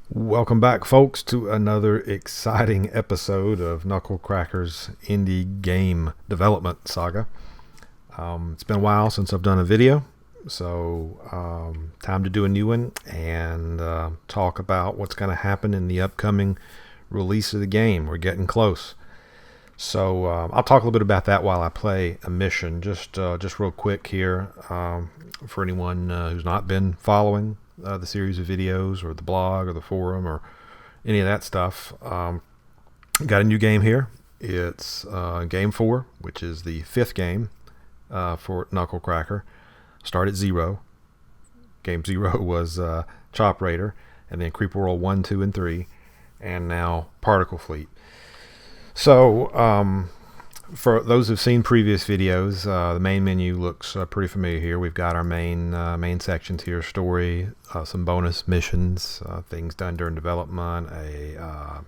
Welcome back, folks, to another exciting episode of Knucklecracker's indie game development saga. It's been a while since I've done a video, so time to do a new one and talk about what's going to happen in the upcoming release of the game. We're getting close. So I'll talk a little bit about that while I play a mission. Just real quick here, for anyone who's not been following the series of videos or the blog or the forum or any of that stuff. Got a new game here. It's game 4, which is the 5th game for Knucklecracker. Start at 0. Game 0 was Chop Raider, and then Creeper World 1, 2, and 3, and now Particle Fleet. So, for those who've seen previous videos, the main menu looks pretty familiar here. We've got our main sections here: story, some bonus missions, things done during development, a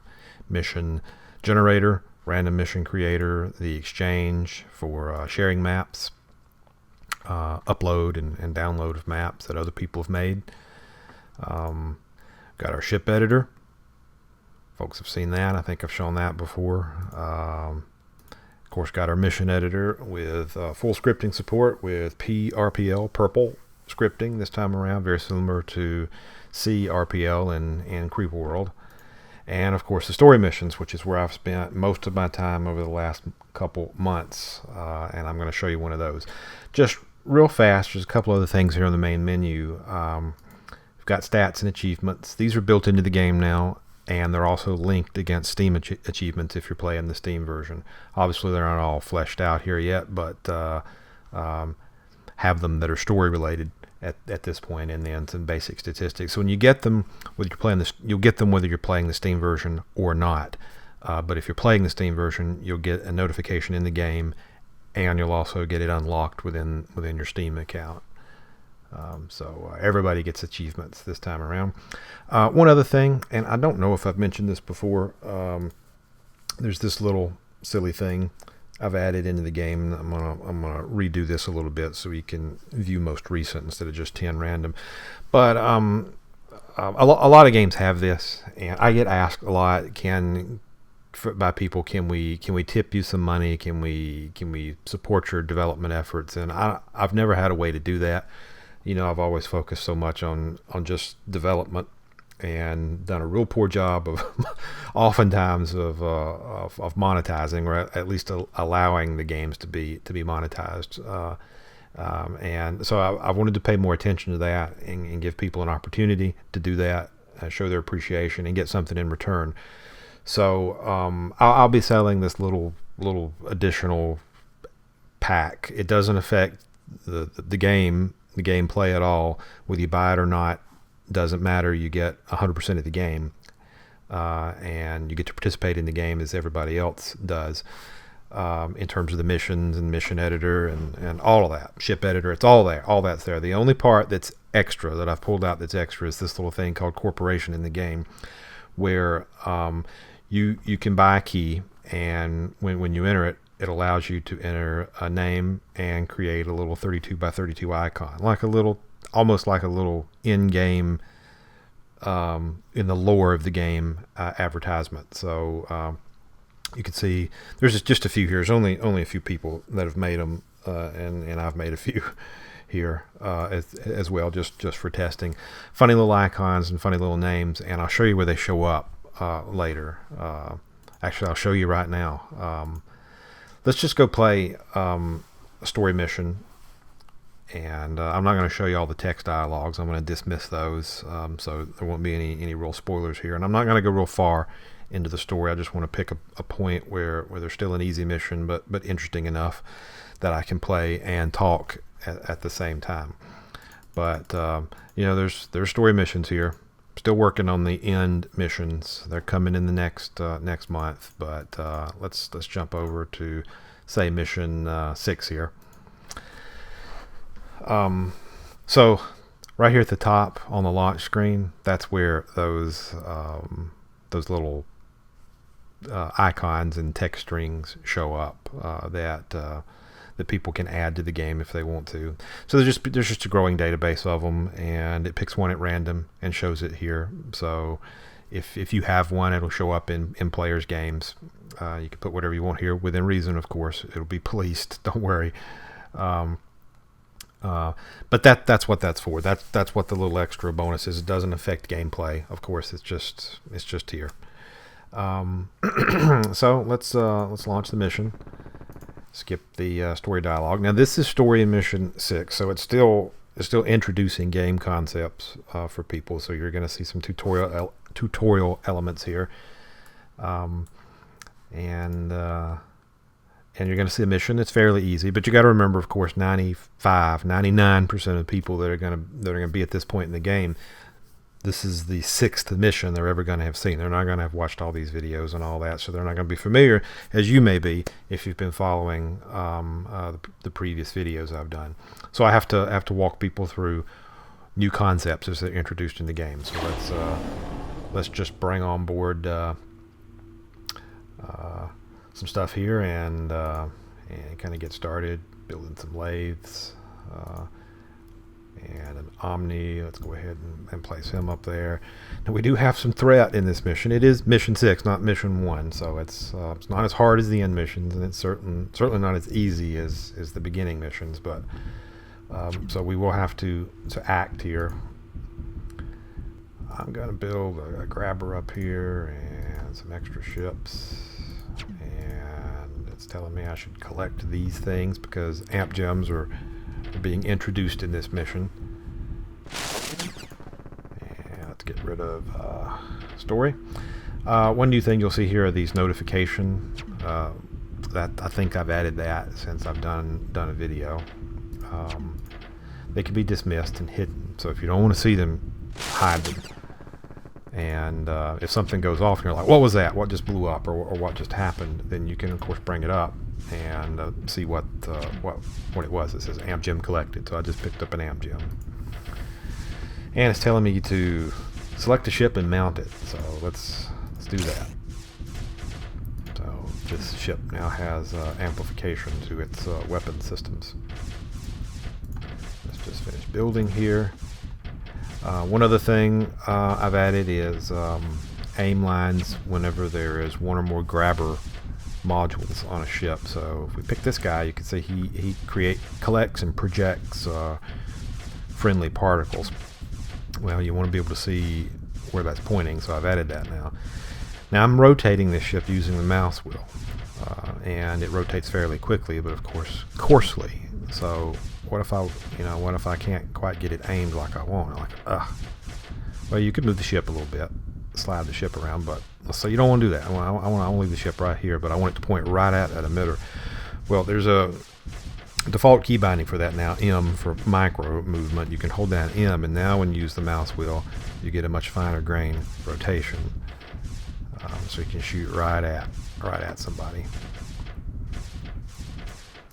mission generator, random mission creator, the exchange for sharing maps, upload and download of maps that other people have made. Got our ship editor. Folks have seen that. I think I've shown that before. Of course, got our mission editor with full scripting support with PRPL, purple scripting this time around, very similar to CRPL in Creeper World. And of course, the story missions, which is where I've spent most of my time over the last couple months. And I'm going to show you one of those. Just real fast, there's a couple other things here on the main menu. We've got stats and achievements. These are built into the game now, and they're also linked against Steam achievements if you're playing the Steam version. Obviously, they're not all fleshed out here yet, but have them that are story related at this point, and then some basic statistics. So when you get them, whether you're playing this, you'll get them whether you're playing the Steam version or not. But if you're playing the Steam version, you'll get a notification in the game, and you'll also get it unlocked within your Steam account. So everybody gets achievements this time around. One other thing, and I don't know if I've mentioned this before, there's this little silly thing I've added into the game. I'm gonna redo this a little bit so you can view most recent instead of just 10 random. But a lot of games have this, and I get asked a lot, by people, can we tip you some money? Can we support your development efforts? And I've never had a way to do that. I've always focused so much on just development and done a real poor job of oftentimes of monetizing, or at least allowing the games to be monetized. And so I wanted to pay more attention to that and give people an opportunity to do that, show their appreciation, and get something in return. So I'll be selling this little additional pack. It doesn't affect the gameplay at all. Whether you buy it or not doesn't matter. You get 100% of the game, and you get to participate in the game as everybody else does, in terms of the missions and mission editor and all of that. Ship editor, it's all there. All that's there. The only part that's extra that I've pulled out that's extra is this little thing called corporation in the game, where you can buy a key, and when you enter it, it allows you to enter a name and create a little 32 by 32 icon, almost like a little in-game, in the lore of the game, advertisement. So you can see there's just a few here. There's only a few people that have made them, and I've made a few here as well, just for testing. Funny little icons and funny little names, and I'll show you where they show up later. Actually, I'll show you right now. Let's just go play a story mission, and I'm not going to show you all the text dialogues. I'm going to dismiss those, so there won't be any real spoilers here. And I'm not going to go real far into the story. I just want to pick a point where there's still an easy mission, but interesting enough that I can play and talk at the same time. But there's story missions here. Still working on the end missions. They're coming in the next month. But let's jump over to, say, mission 6 here. So right here at the top on the launch screen, that's where those little icons and text strings show up, that that people can add to the game if they want to. So there's just a growing database of them, and it picks one at random and shows it here. So if you have one, it'll show up in players' games. You can put whatever you want here within reason, of course. It'll be policed. Don't worry. But that's what that's for. That's what the little extra bonus is. It doesn't affect gameplay, of course. It's just here. So let's launch the mission. Skip the story dialogue. Now this is story in mission 6, so it's still introducing game concepts for people. So you're going to see some tutorial elements here, and you're going to see a mission. It's fairly easy, but you got to remember, of course, 99% of people that are going to be at this point in the game, this is the 6th mission they're ever going to have seen. They're not going to have watched all these videos and all that, so they're not going to be familiar, as you may be if you've been following the previous videos I've done. So I have to walk people through new concepts as they're introduced in the game. So let's just bring on board some stuff here and kind of get started building some lathes. And an Omni. Let's go ahead and place him up there. Now we do have some threat in this mission. It is mission 6, not mission 1, so it's not as hard as the end missions, and it's certainly not as easy as the beginning missions. But so we will have to act here. I'm gonna build a grabber up here and some extra ships, and it's telling me I should collect these things because amp gems are being introduced in this mission. And let's get rid of story. One new thing you'll see here are these notifications. That I think I've added that since I've done a video. They can be dismissed and hidden. So if you don't want to see them, hide them. And if something goes off and you're like, what was that? What just blew up? Or what just happened? Then you can, of course, bring it up and see what it was. It says amp gem collected, so I just picked up an amp gem, and it's telling me to select a ship and mount it. So let's do that. So this ship now has amplification to its weapon systems. Let's just finish building here. One other thing I've added is aim lines whenever there is one or more grabber modules on a ship. So if we pick this guy, you can see he collects and projects friendly particles. Well, you want to be able to see where that's pointing, so I've added that now. Now I'm rotating this ship using the mouse wheel, and it rotates fairly quickly, but of course coarsely. So what if I can't quite get it aimed like I want? Well, you could move the ship a little bit, slide the ship around, but so you don't want to do that. I want to leave the ship right here, but I want it to point right at that emitter. Well, there's a default key binding for that now, M for micro movement. You can hold down M, and now when you use the mouse wheel, you get a much finer grain rotation, so you can shoot right at somebody.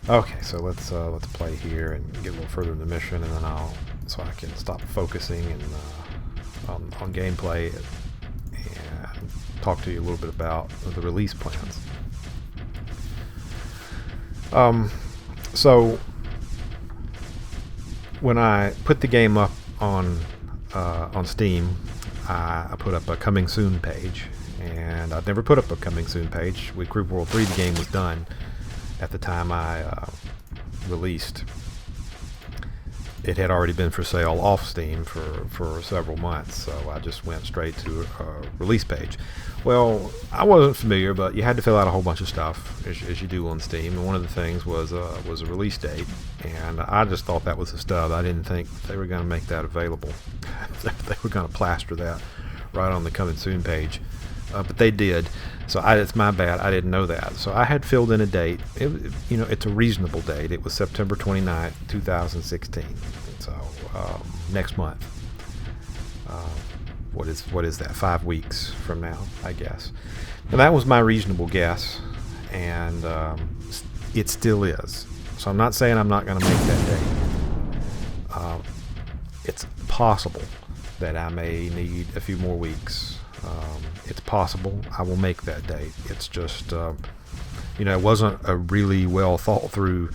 Okay, so let's play here and get a little further in the mission, and then I can stop focusing and on gameplay and talk to you a little bit about the release plans. So when I put the game up on Steam, I put up a coming soon page, and I've never put up a coming soon page. With Group World 3, the game was done at the time I released. It had already been for sale off Steam for several months, so I just went straight to a release page. Well, I wasn't familiar, but you had to fill out a whole bunch of stuff as you do on Steam, and one of the things was a release date, and I just thought that was a stub. I didn't think they were going to make that available. They were going to plaster that right on the coming soon page, but they did. So it's my bad. I didn't know that. So I had filled in a date. It's a reasonable date. It was September 29th, 2016. So next month. What is that? 5 weeks from now, I guess. And that was my reasonable guess, and it still is. So I'm not saying I'm not going to make that date. It's possible that I may need a few more weeks. It's possible I will make that date. It's just, it wasn't a really well thought through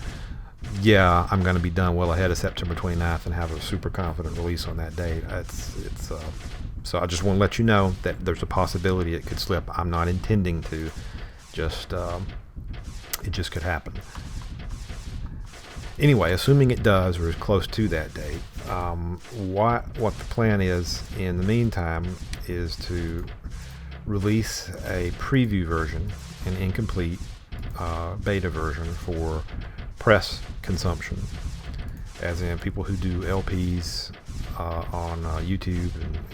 yeah, I'm going to be done well ahead of September 29th and have a super confident release on that date. So I just want to let you know that there's a possibility it could slip. I'm not intending to. It just could happen. Anyway, assuming it does or is close to that date, what the plan is in the meantime is to release a preview version, an incomplete beta version for press consumption, as in people who do LPs on YouTube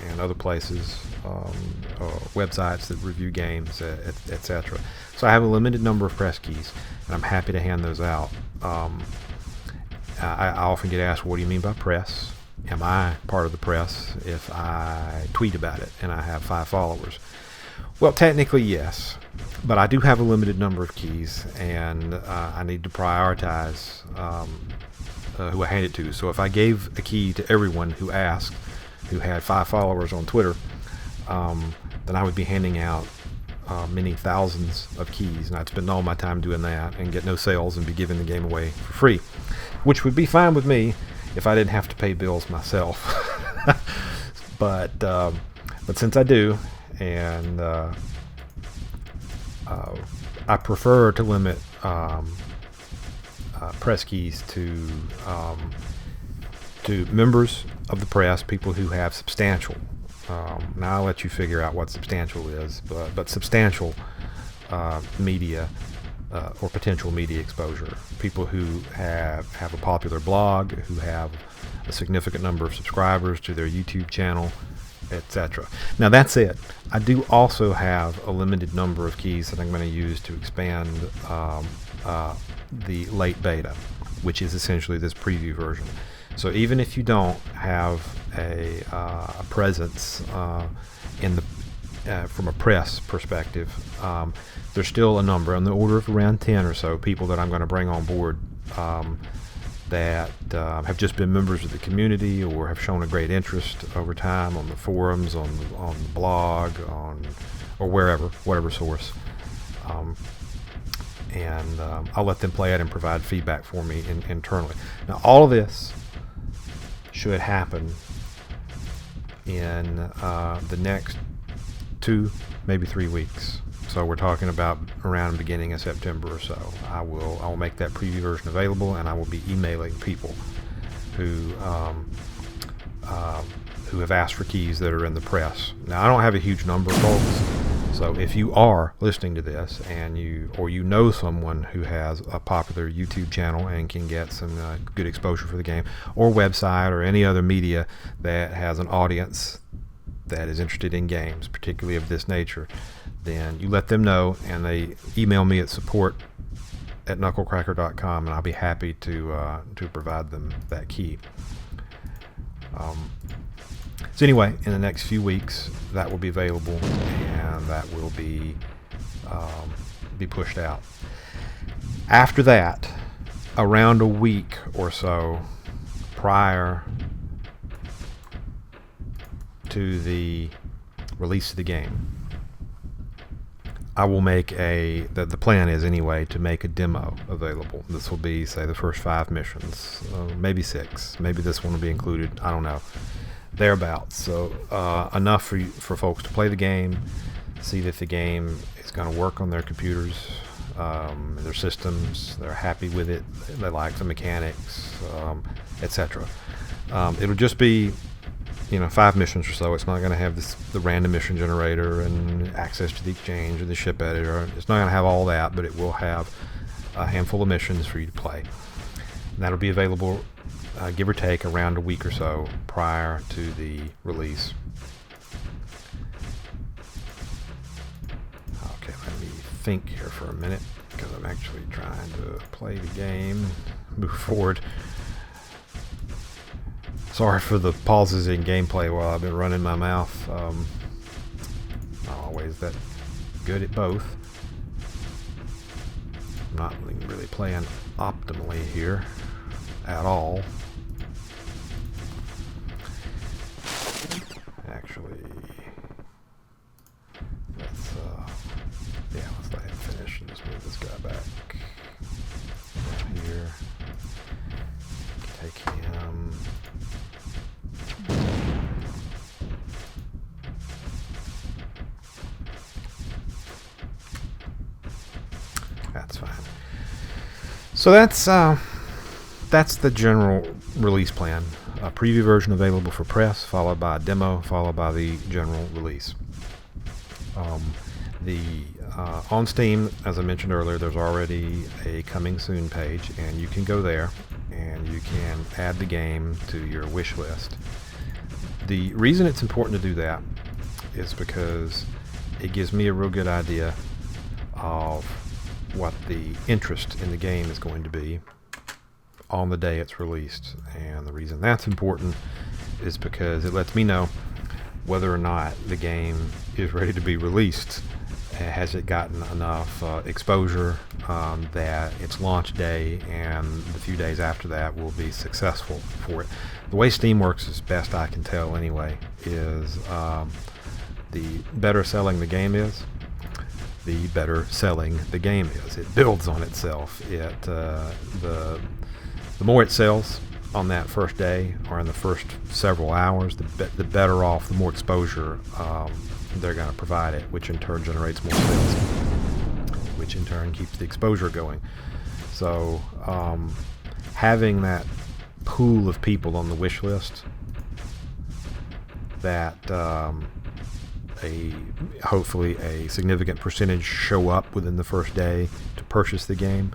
and other places, websites that review games, etc. So I have a limited number of press keys, and I'm happy to hand those out. I often get asked, what do you mean by press? Am I part of the press if I tweet about it and I have 5 followers? Well, technically yes, but I do have a limited number of keys, and I need to prioritize who I hand it to. So if I gave a key to everyone who asked, who had 5 followers on Twitter, then I would be handing out many thousands of keys, and I'd spend all my time doing that and get no sales and be giving the game away for free, which would be fine with me if I didn't have to pay bills myself. but since I do, and I prefer to limit press keys to members of the press, people who have substantial. Now I'll let you figure out what substantial is, but substantial media or potential media exposure. People who have a popular blog, who have a significant number of subscribers to their YouTube channel, etc. Now that said, I do also have a limited number of keys that I'm going to use to expand the late beta, which is essentially this preview version. So even if you don't have a presence in the from a press perspective, there's still a number on the order of around 10 or so people that I'm going to bring on board that have just been members of the community or have shown a great interest over time on the forums, on the blog, or whatever source. And I'll let them play it and provide feedback for me internally. Now, all of this should happen in the next 2, maybe 3 weeks. So we're talking about around the beginning of September or so. I will make that preview version available, and I will be emailing people who have asked for keys that are in the press. Now, I don't have a huge number of folks, so if you are listening to this and you know someone who has a popular YouTube channel and can get some good exposure for the game, or website or any other media that has an audience that is interested in games, particularly of this nature, then you let them know, and they email me at support@knucklecracker.com, and I'll be happy to provide them that key. So anyway, in the next few weeks, that will be available, and that will be pushed out. After that, around a week or so prior to the release of the game, I will make the plan is anyway to make a demo available. This will be, say, the first 5 missions, maybe 6, maybe this one will be included, I don't know, thereabouts. So enough for folks to play the game, see that the game is going to work on their computers, their systems, they're happy with it, they like the mechanics, etc. It'll just be 5 missions or so. It's not going to have the random mission generator and access to the exchange or the ship editor. It's not going to have all that, but it will have a handful of missions for you to play. And that'll be available, give or take, around a week or so prior to the release. Okay, let me think here for a minute, because I'm actually trying to play the game, move forward. Sorry for the pauses in gameplay while I've been running my mouth. Not always that good at both. I'm not really playing optimally here at all. Actually, let's go ahead and finish and just move this guy back here. That's fine. So that's the general release plan. A preview version available for press, followed by a demo, followed by the general release. On Steam, as I mentioned earlier, there's already a coming soon page, and you can go there and you can add the game to your wish list. The reason it's important to do that is because it gives me a real good idea of what the interest in the game is going to be on the day it's released. And the reason that's important is because it lets me know whether or not the game is ready to be released. Has it gotten enough exposure that its launch day and the few days after that will be successful for it. The way Steam works, as best I can tell anyway, is the better selling the game is, the better selling the game is. It builds on itself. The more it sells on that first day or in the first several hours, the better off, the more exposure they're going to provide it, which in turn generates more sales, which in turn keeps the exposure going. So having that pool of people on the wish list that hopefully a significant percentage show up within the first day to purchase the game,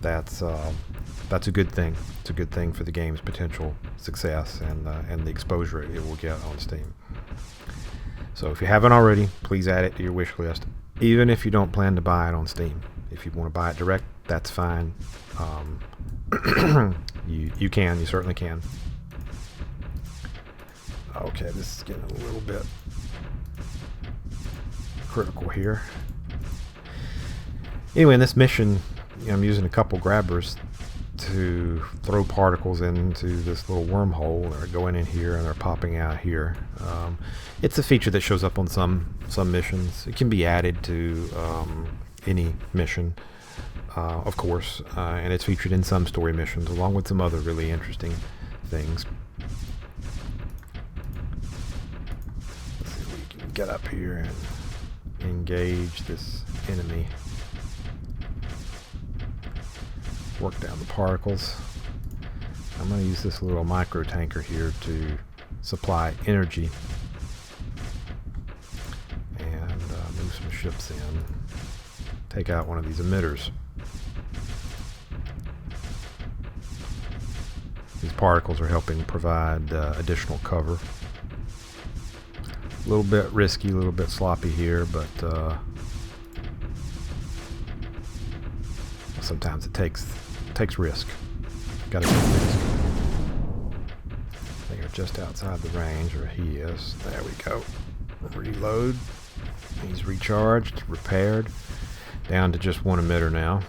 that's a good thing. It's a good thing for the game's potential success and the exposure it will get on Steam. So if you haven't already, please add it to your wish list, even if you don't plan to buy it on Steam. If you want to buy it direct, that's fine. You certainly can. Okay, this is getting a little bit critical here. Anyway, in this mission, I'm using a couple grabbers to throw particles into this little wormhole. They're going in here and they're popping out here. It's a feature that shows up on some missions. It can be added to any mission, of course, and it's featured in some story missions along with some other really interesting things. Let's see if we can get up here and engage this enemy. Work down the particles. I'm going to use this little micro tanker here to supply energy and move some ships in. Take out one of these emitters. These particles are helping provide additional cover. A little bit risky, a little bit sloppy here, but sometimes it takes risk. Gotta take risk. They are just outside the range, or he is. There we go. Reload. He's recharged, repaired. Down to just one emitter now.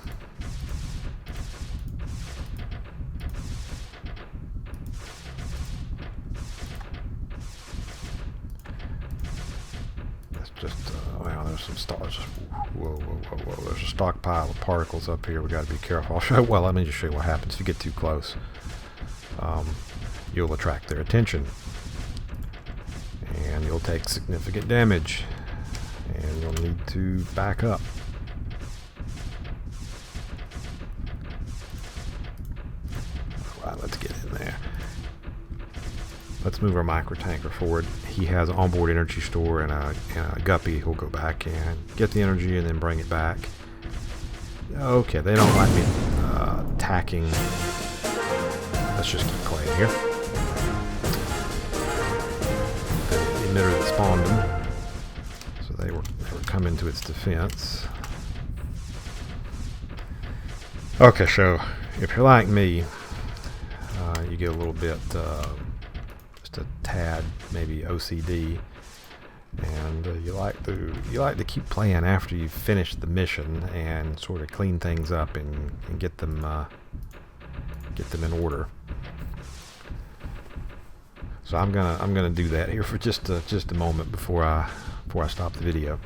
That's just, wow, there's some stars. Whoa. There's a stockpile of particles up here. We got to be careful. Let me just show you what happens if you get too close. You'll attract their attention. And you'll take significant damage. And you'll need to back up. Alright, let's get in there. Let's move our micro tanker forward. He has an onboard energy store and a guppy. He'll go back and get the energy and then bring it back. Okay, they don't like me attacking. Let's just keep playing here. The emitter that spawned them. So they were coming to its defense. Okay, so if you're like me, you get a little bit just a tad maybe OCD, and you like to keep playing after you've finished the mission and sort of clean things up and get them in order. So I'm gonna do that here for just a moment before I stop the video.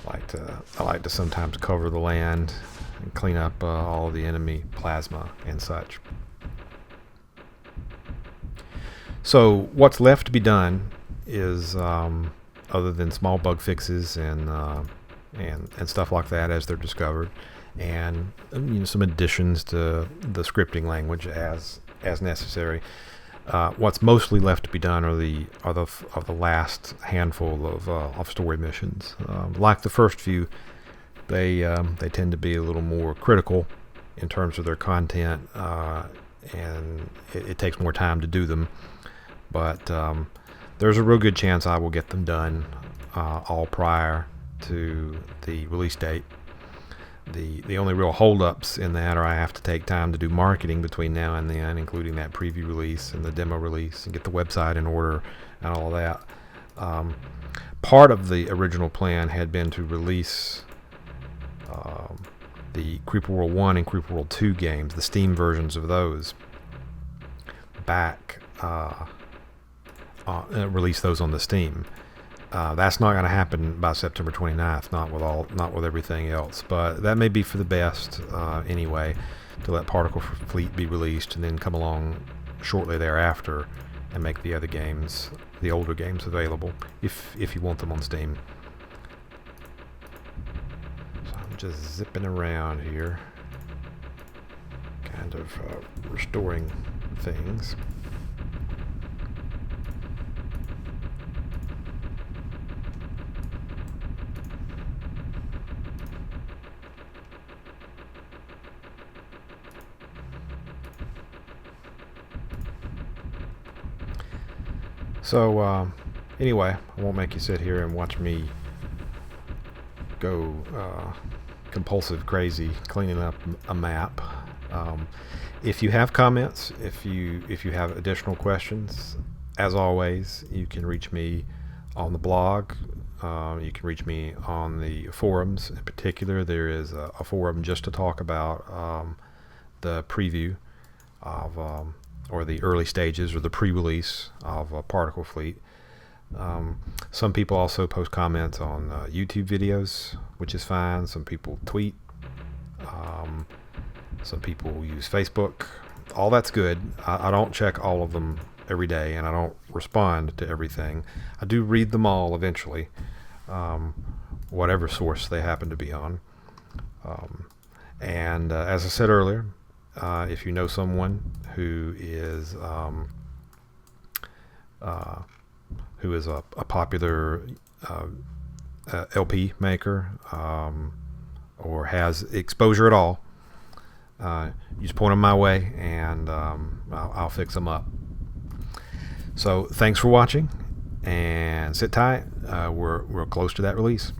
I like to sometimes cover the land and clean up all the enemy plasma and such. So what's left to be done is, other than small bug fixes and and stuff like that as they're discovered, and some additions to the scripting language as necessary. What's mostly left to be done are the last handful of story missions. Like the first few, they tend to be a little more critical in terms of their content, and it takes more time to do them. But there's a real good chance I will get them done all prior to the release date. The only real holdups in that are I have to take time to do marketing between now and then, including that preview release and the demo release, and get the website in order and all of that. Part of the original plan had been to release the Creeper World 1 and Creeper World 2 games, the Steam versions of those, back, release those on the Steam. That's not going to happen by September 29th, not with everything else, but that may be for the best anyway, to let Particle Fleet be released and then come along shortly thereafter and make the other games, the older games, available if you want them on Steam. So I'm just zipping around here, kind of restoring things. So anyway, I won't make you sit here and watch me go compulsive crazy cleaning up a map. If you have comments, if you have additional questions, as always, you can reach me on the blog. You can reach me on the forums. In particular, there is a forum just to talk about the preview of or the early stages or the pre-release of Particle Fleet. Some people also post comments on YouTube videos, which is fine. Some people tweet. Some people use Facebook. All that's good. I don't check all of them every day, and I don't respond to everything. I do read them all eventually, whatever source they happen to be on. And as I said earlier, if you know someone who is a popular LP maker, or has exposure at all, you just point them my way, and I'll fix them up. So thanks for watching, and sit tight. We're close to that release.